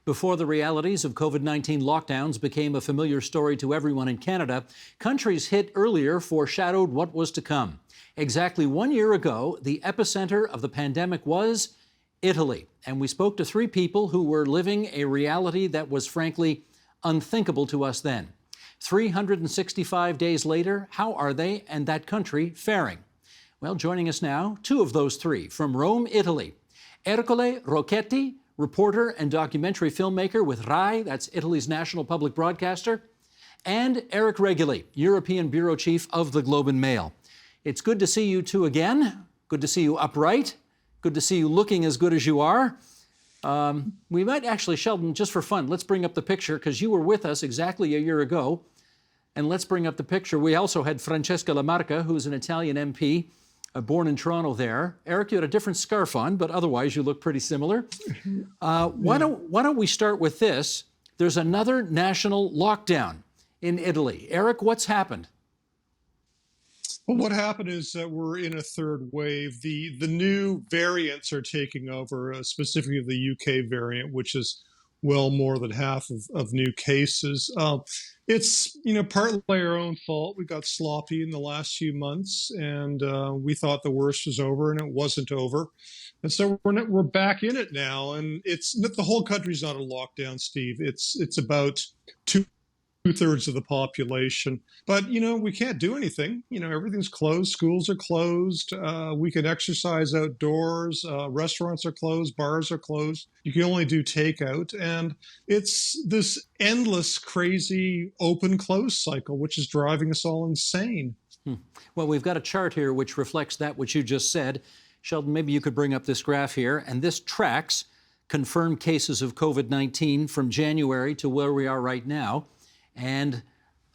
Before the realities of COVID-19 lockdowns became a familiar story to everyone in Canada, countries hit earlier foreshadowed what was to come. Exactly 1 year ago, the epicenter of the pandemic was Italy. And we spoke to three people who were living a reality that was frankly unthinkable to us then. 365 days later, how are they and that country faring? Well, joining us now, two of those three from Rome, Italy. Ercole Rocchetti, reporter and documentary filmmaker with RAI, that's Italy's national public broadcaster, and Eric Reguly, European bureau chief of the Globe and Mail. It's good to see you two again. Good to see you upright. Good to see you looking as good as you are. We might actually, Sheldon, just for fun, let's bring up the picture because you were with us exactly a year ago. And let's bring up the picture. We also had Francesca La Marca, who's an Italian MP, born in Toronto there. Eric, you had a different scarf on, but otherwise you look pretty similar. Why don't we start with this? There's another national lockdown in Italy. Eric, what's happened? Well, what happened is that we're in a third wave. The new variants are taking over, specifically the UK variant, which is well more than half of new cases. It's, partly our own fault. We got sloppy in the last few months, and we thought the worst was over, and it wasn't over. And so we're back in it now, and the whole country's not in lockdown, Steve. It's about two-thirds of the population. But, we can't do anything. Everything's closed. Schools are closed. We can exercise outdoors. Restaurants are closed. Bars are closed. You can only do takeout. And it's this endless, crazy open-close cycle, which is driving us all insane. Well, we've got a chart here which reflects that which you just said. Sheldon, maybe you could bring up this graph here. And this tracks confirmed cases of COVID-19 from January to where we are right now. And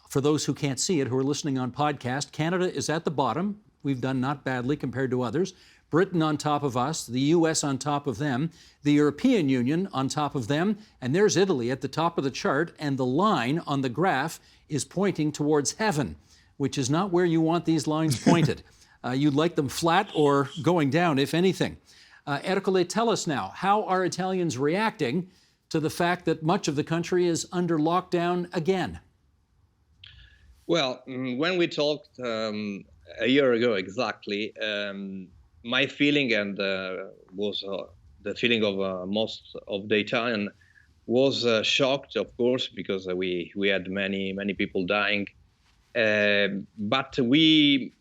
for those who can't see it, who are listening on podcast, Canada is at the bottom. We've done not badly compared to others. Britain on top of us, the U.S. on top of them, the European Union on top of them, and there's Italy at the top of the chart, and the line on the graph is pointing towards heaven, which is not where you want these lines pointed. You'd like them flat or going down, if anything. Ercole, tell us now, how are Italians reacting to the fact that much of the country is under lockdown again? Well, when we talked a year ago exactly, my feeling was the feeling of most of the Italian was shocked, of course, because we had many people dying, but we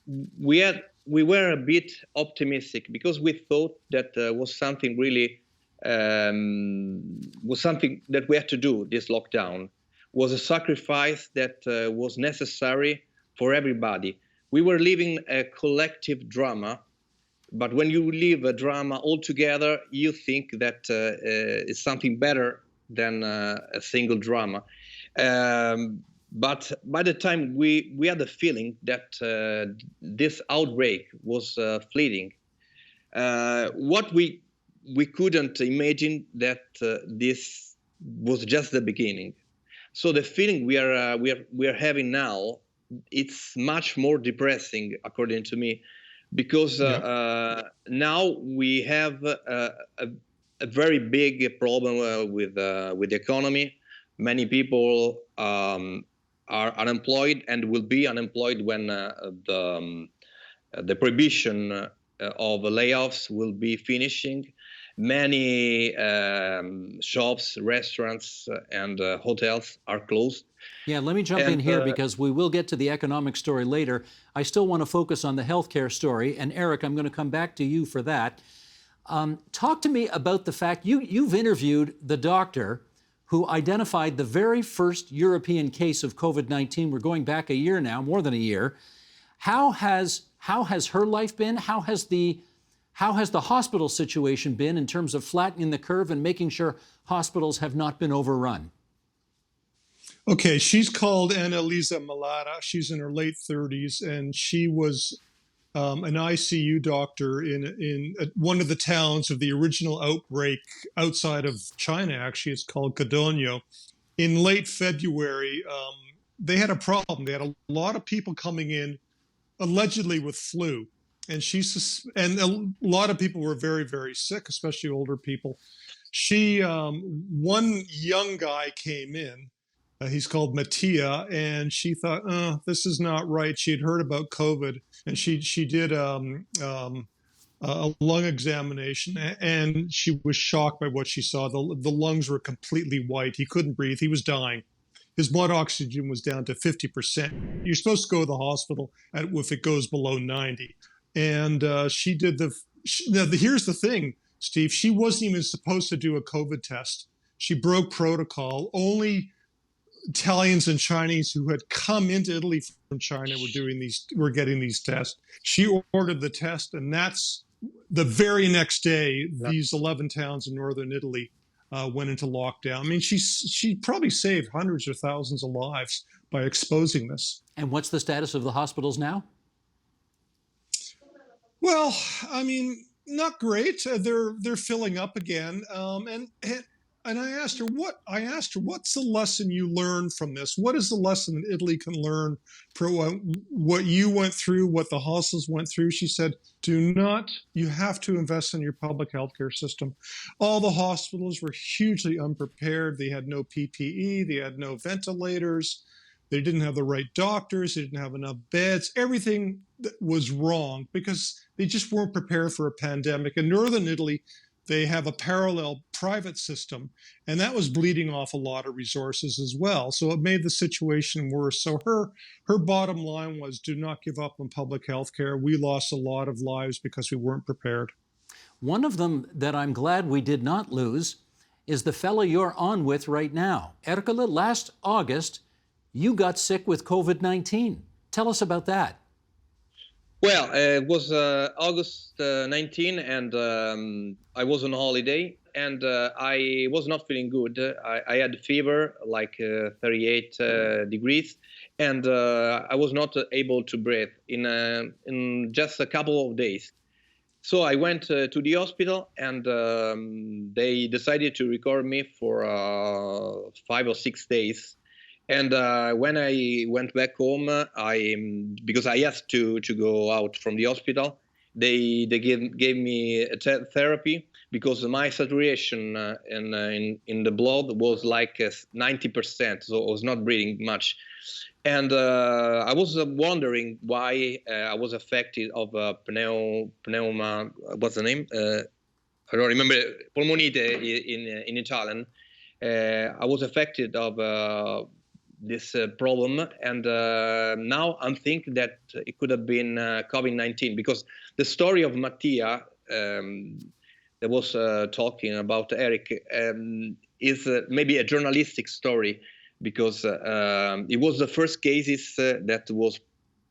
were a bit optimistic because we thought that was something really. Was something that we had to do, this lockdown, was a sacrifice that was necessary for everybody. We were living a collective drama, but when you live a drama all together, you think that it's something better than a single drama. But by the time we had the feeling that this outbreak was fleeting, what we couldn't imagine that this was just the beginning. So the feeling we are having now, it's much more depressing, according to me, because now we have a very big problem with the economy. Many people are unemployed and will be unemployed when the prohibition of layoffs will be finishing. Many shops, restaurants, and hotels are closed. Yeah, let me jump in here because we will get to the economic story later. I still want to focus on the healthcare story. And Eric, I'm going to come back to you for that. Talk to me about the fact you've interviewed the doctor who identified the very first European case of COVID-19. We're going back a year now, more than a year. How has her life been? How has the hospital situation been in terms of flattening the curve and making sure hospitals have not been overrun? Okay, she's called Annalisa Malata. She's in her late 30s, and she was an ICU doctor in one of the towns of the original outbreak outside of China, actually. It's called Codogno. In late February, they had a problem. They had a lot of people coming in allegedly with flu. And a lot of people were very, very sick, especially older people. One young guy came in. He's called Mattia, and she thought, this is not right. She had heard about COVID, and she did a lung examination, and she was shocked by what she saw. The lungs were completely white. He couldn't breathe. He was dying. His blood oxygen was down to 50%. You're supposed to go to the hospital if it goes below 90. And she did here's the thing, Steve. She wasn't even supposed to do a COVID test. She broke protocol. Only Italians and Chinese who had come into Italy from China were getting these tests. She ordered the test, and that's the very next day. These 11 towns in northern Italy went into lockdown. I mean, she probably saved hundreds or thousands of lives by exposing this. And what's the status of the hospitals now? Well, I mean, not great. They're filling up again, and I asked her what's the lesson you learned from this? What is the lesson that Italy can learn from what you went through, what the hospitals went through? She said, you have to invest in your public healthcare system. All the hospitals were hugely unprepared. They had no PPE, they had no ventilators, they didn't have the right doctors, they didn't have enough beds. Everything was wrong because they just weren't prepared for a pandemic. In northern Italy, they have a parallel private system, and that was bleeding off a lot of resources as well. So it made the situation worse. So her bottom line was, do not give up on public health care. We lost a lot of lives because we weren't prepared. One of them that I'm glad we did not lose is the fellow you're on with right now. Ercole, last August, you got sick with COVID-19. Tell us about that. Well, it was August 19, and I was on holiday, and I was not feeling good. I had a fever, like 38 degrees, and I was not able to breathe in just a couple of days. So I went to the hospital, and they decided to record me for 5 or 6 days. And when I went back home, because I asked to go out from the hospital, they gave me a therapy because my saturation in the blood was like 90%, so I was not breathing much. And I was wondering why I was affected of pneuma. What's the name? I don't remember. Polmonite in Italian. I was affected of this problem, and now I'm thinking that it could have been COVID-19, because the story of Mattia that was talking about Eric is maybe a journalistic story, because it was the first cases that was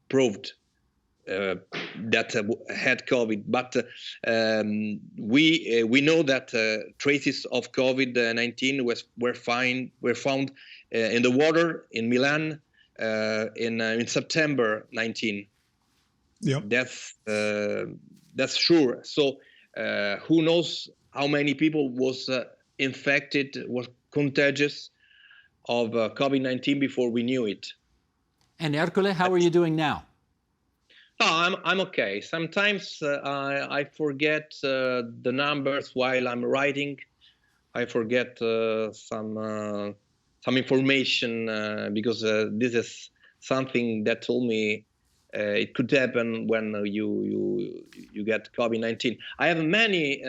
proved that had COVID, but we know that traces of COVID-19 were found in the water in Milan in September 19. Yeah, that's sure. So who knows how many people was infected, was contagious of COVID-19 before we knew it. And Ercole, how are you doing now? Oh, I'm okay. Sometimes I forget the numbers while I'm writing. I forget some information because this is something that told me it could happen when you get COVID-19. I have many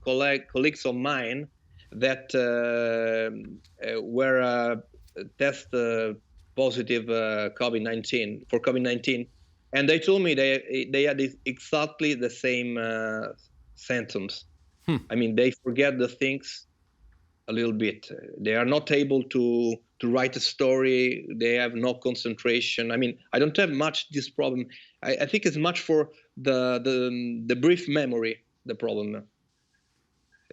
colleagues of mine that were tested positive for COVID-19. And they told me they had exactly the same symptoms. I mean, they forget the things a little bit. They are not able to write a story. They have no concentration. I mean, I don't have much this problem. I think it's much for the brief memory, the problem.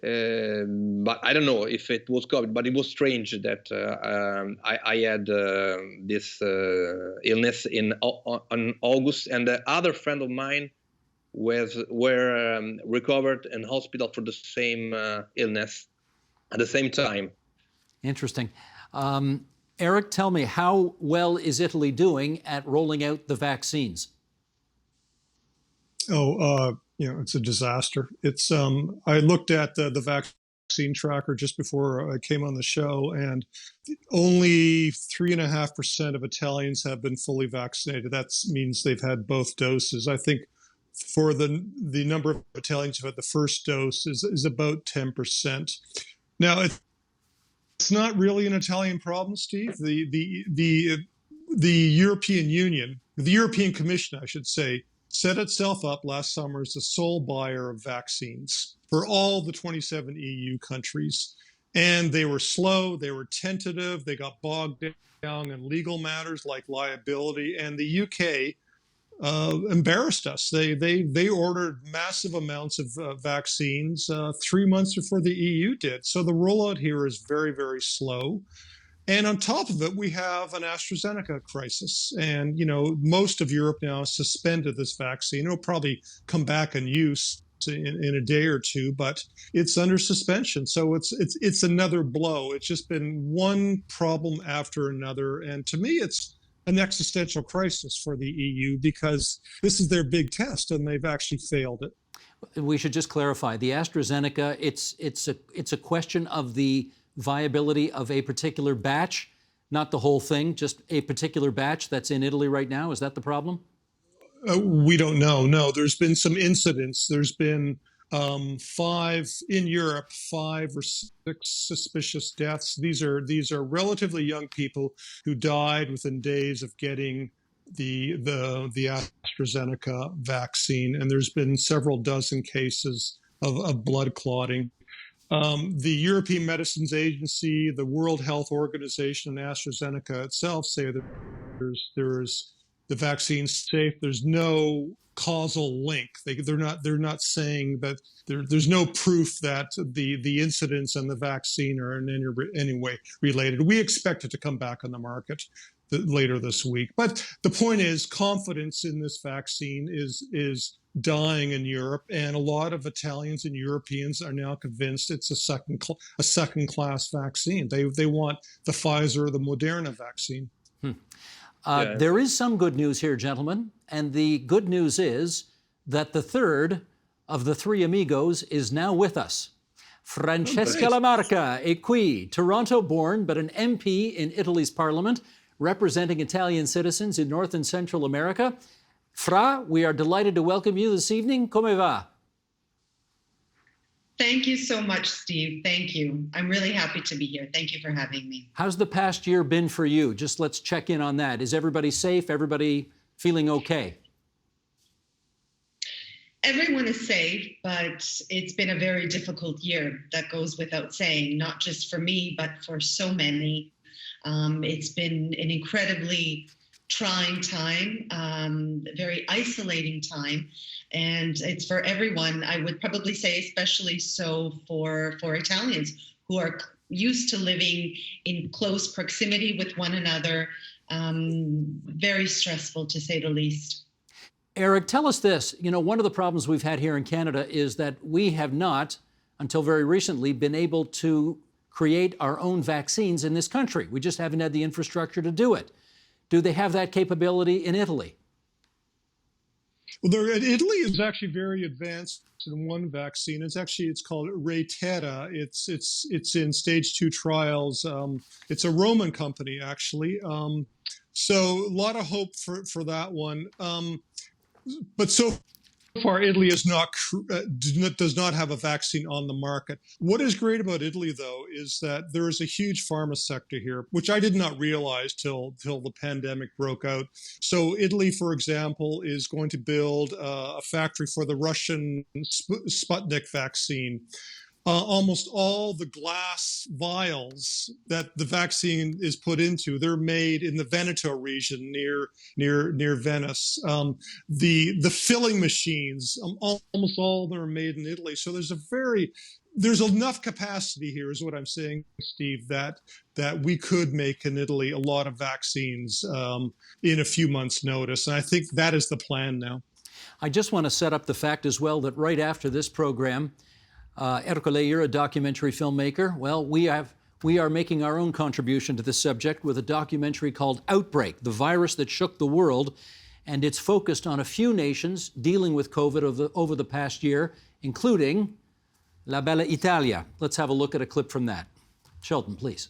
But I don't know if it was COVID, but it was strange that I had this illness on August, and the other friend of mine were recovered in hospital for the same illness at the same time. Interesting. Eric, tell me, how well is Italy doing at rolling out the vaccines? It's a disaster. It's I looked at the vaccine vaccine tracker just before I came on the show, and only 3.5% of Italians have been fully vaccinated. That means they've had both doses. I think for the number of Italians who had the first dose is about 10%. Now, it's not really an Italian problem, Steve. The European Union, the European Commission, I should say, set itself up last summer as the sole buyer of vaccines for all the 27 EU countries. And they were slow, they were tentative, they got bogged down in legal matters like liability. And the UK embarrassed us. They ordered massive amounts of vaccines 3 months before the EU did. So the rollout here is very, very slow. And on top of it, we have an AstraZeneca crisis. And, most of Europe now has suspended this vaccine. It'll probably come back in use in a day or two, but it's under suspension. So it's another blow. It's just been one problem after another. And to me, it's an existential crisis for the EU because this is their big test and they've actually failed it. We should just clarify, the AstraZeneca, it's a question of the viability of a particular batch, not the whole thing, just a particular batch that's in Italy right now. Is that the problem? We don't know. No, there's been some incidents. There's been 5 in Europe, 5 or 6 suspicious deaths. These are relatively young people who died within days of getting the AstraZeneca vaccine, and there's been several dozen cases of blood clotting. The European Medicines Agency, the World Health Organization, and AstraZeneca itself say that there's the vaccine's safe. There's no causal link. They're not saying that there's no proof that the incidents and the vaccine are in any way related. We expect it to come back on the market later this week. But the point is, confidence in this vaccine is dying in Europe, and a lot of Italians and Europeans are now convinced it's a second-class vaccine. They want the Pfizer or the Moderna vaccine. There is some good news here, gentlemen, and the good news is that the third of the 3 amigos is now with us. Francesca La Marca è qui, Toronto-born, but an MP in Italy's parliament, representing Italian citizens in North and Central America. Fra, we are delighted to welcome you this evening. Come va? Thank you so much, Steve. Thank you. I'm really happy to be here. Thank you for having me. How's the past year been for you? Just let's check in on that. Is everybody safe? Everybody feeling okay? Everyone is safe, but it's been a very difficult year. That goes without saying, not just for me, but for so many. It's been an incredibly trying time, very isolating time, and it's for everyone. I would probably say especially so for Italians who are used to living in close proximity with one another. Very stressful, to say the least. Eric, tell us this. One of the problems we've had here in Canada is that we have not, until very recently, been able to create our own vaccines in this country. We just haven't had the infrastructure to do it. Do they have that capability in Italy? Well, Italy is actually very advanced in one vaccine. It's called Reitera. It's in stage 2 trials. It's a Roman company, actually. So a lot of hope for that one. But so far, Italy does not have a vaccine on the market. What is great about Italy, though, is that there is a huge pharma sector here, which I did not realize till the pandemic broke out. So Italy, for example, is going to build a factory for the Russian Sputnik vaccine. Almost all the glass vials that the vaccine is put into, they're made in the Veneto region near Venice. The filling machines, almost all of them are made in Italy. So there's enough capacity here, is what I'm saying, Steve, that we could make in Italy a lot of vaccines in a few months' notice. And I think that is the plan now. I just want to set up the fact as well that right after this program, Ercole, you're a documentary filmmaker. Well, we are making our own contribution to this subject with a documentary called Outbreak, the virus that shook the world. And it's focused on a few nations dealing with COVID over the past year, including La Bella Italia. Let's have a look at a clip from that. Sheldon, please.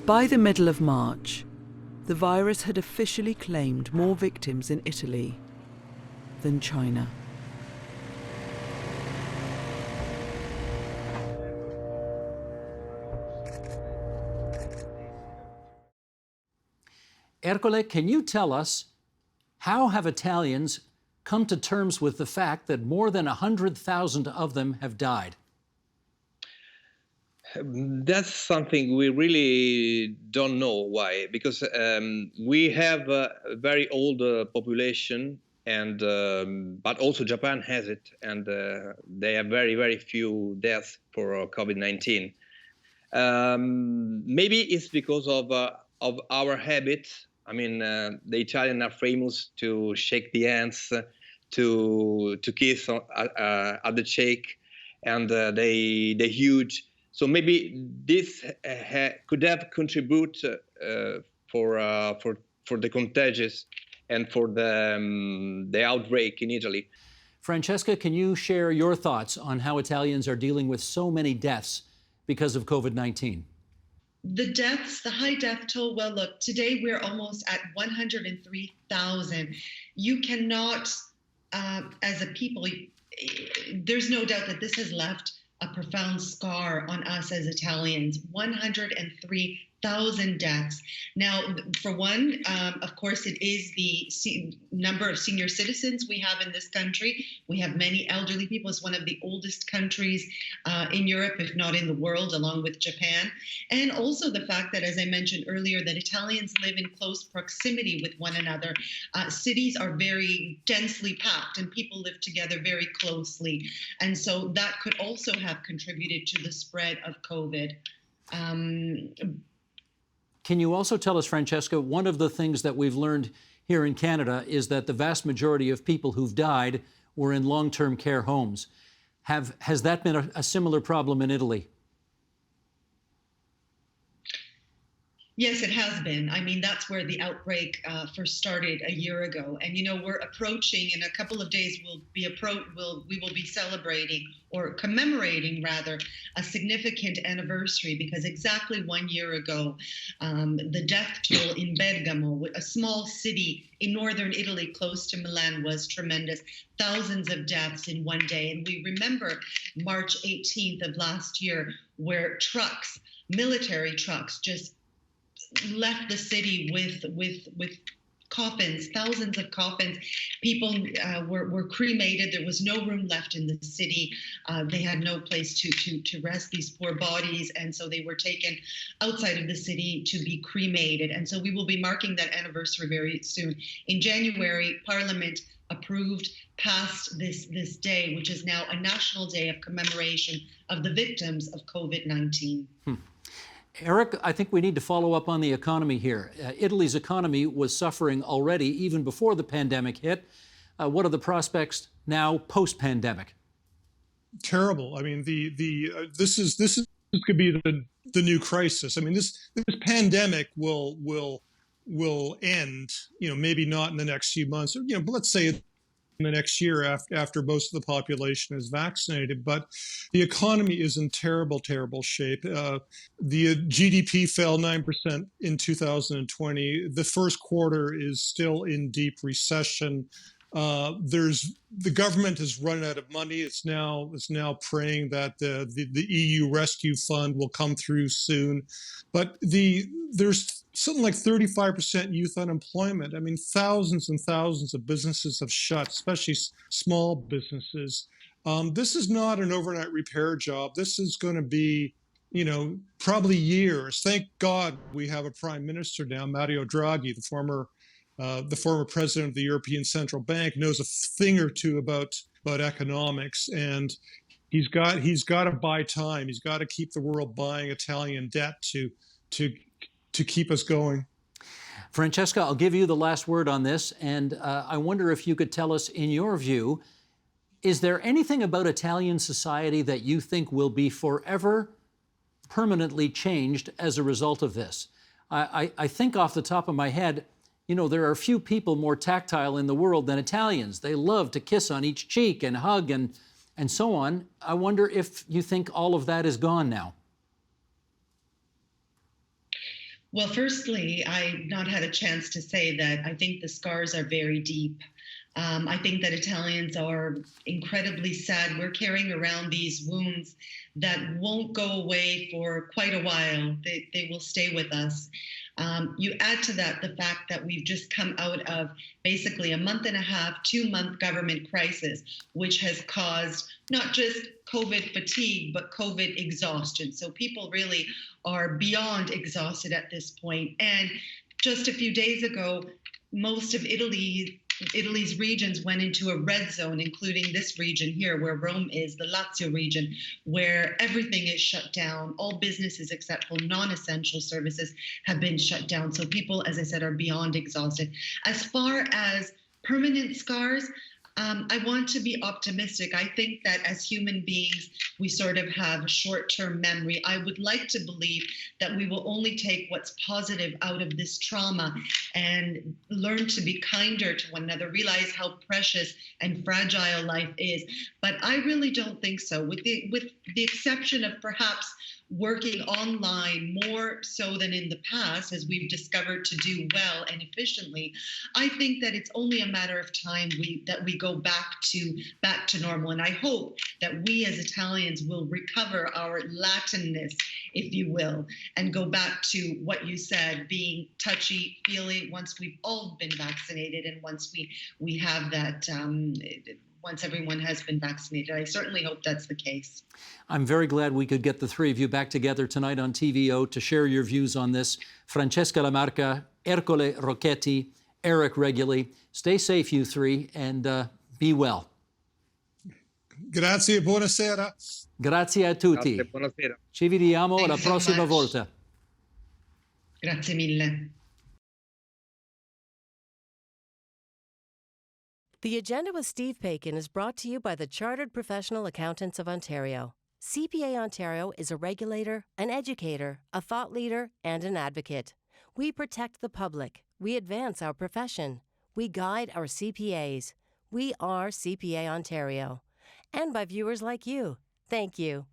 By the middle of March, the virus had officially claimed more victims in Italy than China. Ercole, can you tell us how have Italians come to terms with the fact that more than 100,000 of them have died? That's something we really don't know why, because we have a very old population, and but also Japan has it, and they have very, very few deaths for COVID-19. Maybe it's because of our habits. I mean, the Italians are famous to shake the hands, to kiss at the cheek, and they huge. So maybe this could have contributed for the contagious and for the outbreak in Italy. Francesca, can you share your thoughts on how Italians are dealing with so many deaths because of COVID-19? The deaths, the high death toll, well, look, today we're almost at 103,000. You cannot, as a people, there's no doubt that this has left a profound scar on us as Italians. 103,000 deaths. Now, for one, of course, it is the number of senior citizens we have in this country. We have many elderly people. It's one of the oldest countries in Europe, if not in the world, along with Japan. And also the fact that, as I mentioned earlier, that Italians live in close proximity with one another. Cities are very densely packed and people live together very closely. And so that could also have contributed to the spread of COVID. Can you also tell us, Francesca, one of the things that we've learned here in Canada is that the vast majority of people who've died were in long-term care homes. Has that been a similar problem in Italy? Yes, it has been. I mean, that's where the outbreak first started a year ago. And, you know, we're approaching, in a couple of days, we will be celebrating, or commemorating rather, a significant anniversary, because exactly 1 year ago, the death toll in Bergamo, a small city in northern Italy close to Milan, was tremendous. Thousands of deaths in one day. And we remember March 18th of last year, where trucks, military trucks, just left the city with coffins, thousands of coffins. People were cremated. There was no room left in the city. They had no place to rest these poor bodies, and so they were taken outside of the city to be cremated. And so we will be marking that anniversary very soon. In January, Parliament passed this day, which is now a national day of commemoration of the victims of COVID-19. Eric, I think we need to follow up on the economy here. Italy's economy was suffering already even before the pandemic hit. What are the prospects now post-pandemic? Terrible. I mean, this could be the new crisis. I mean, this pandemic will end. You know, maybe not in the next few months. You know, but let's say in the next year after most of the population is vaccinated. But the economy is in terrible, terrible shape. The GDP fell 9% in 2020. The first quarter is still in deep recession. The government has run out of money. It's now praying that the EU rescue fund will come through soon. But there's something like 35% youth unemployment. I mean, thousands and thousands of businesses have shut, especially small businesses. This is not an overnight repair job. This is going to be, you know, probably years. Thank God we have a prime minister now, Mario Draghi, the former president of the European Central Bank, knows a thing or two about economics, and he's got to buy time. He's got to keep the world buying Italian debt to keep us going. Francesca, I'll give you the last word on this, and I wonder if you could tell us, in your view, is there anything about Italian society that you think will be forever permanently changed as a result of this? I think off the top of my head, You know, there are few people more tactile in the world than Italians. They love to kiss on each cheek and hug and so on. I wonder if you think all of that is gone now. Well, firstly, I've not had a chance to say that I think the scars are very deep. I think that Italians are incredibly sad. We're carrying around these wounds that won't go away for quite a while. They will stay with us. You add to that the fact that we've just come out of basically a month and a half, 2-month government crisis, which has caused not just COVID fatigue, but COVID exhaustion. So people really are beyond exhausted at this point. And just a few days ago, most of Italy's regions went into a red zone, including this region here where Rome is, the Lazio region, where everything is shut down. All businesses except for non-essential services have been shut down. So people, as I said, are beyond exhausted. As far as permanent scars, I want to be optimistic. I think that as human beings, we sort of have short-term memory. I would like to believe that we will only take what's positive out of this trauma and learn to be kinder to one another, realize how precious and fragile life is. But I really don't think so, with the exception of perhaps working online more so than in the past, as we've discovered to do well and efficiently. I think that it's only a matter of time that we go back to normal. And I hope that we as Italians will recover our Latinness, if you will, and go back to what you said, being touchy-feely once we've all been vaccinated and once we have that once everyone has been vaccinated. I certainly hope that's the case. I'm very glad we could get the three of you back together tonight on TVO to share your views on this. Francesca La Marca, Ercole Rocchetti, Eric Reguly. Stay safe, you three, and be well. Grazie, buonasera. Grazie a tutti. Grazie, buonasera. Ci vediamo la Thanks so prossima much. volta. Grazie mille. The Agenda with Steve Paikin is brought to you by the Chartered Professional Accountants of Ontario. CPA Ontario is a regulator, an educator, a thought leader, and an advocate. We protect the public. We advance our profession. We guide our CPAs. We are CPA Ontario. And by viewers like you. Thank you.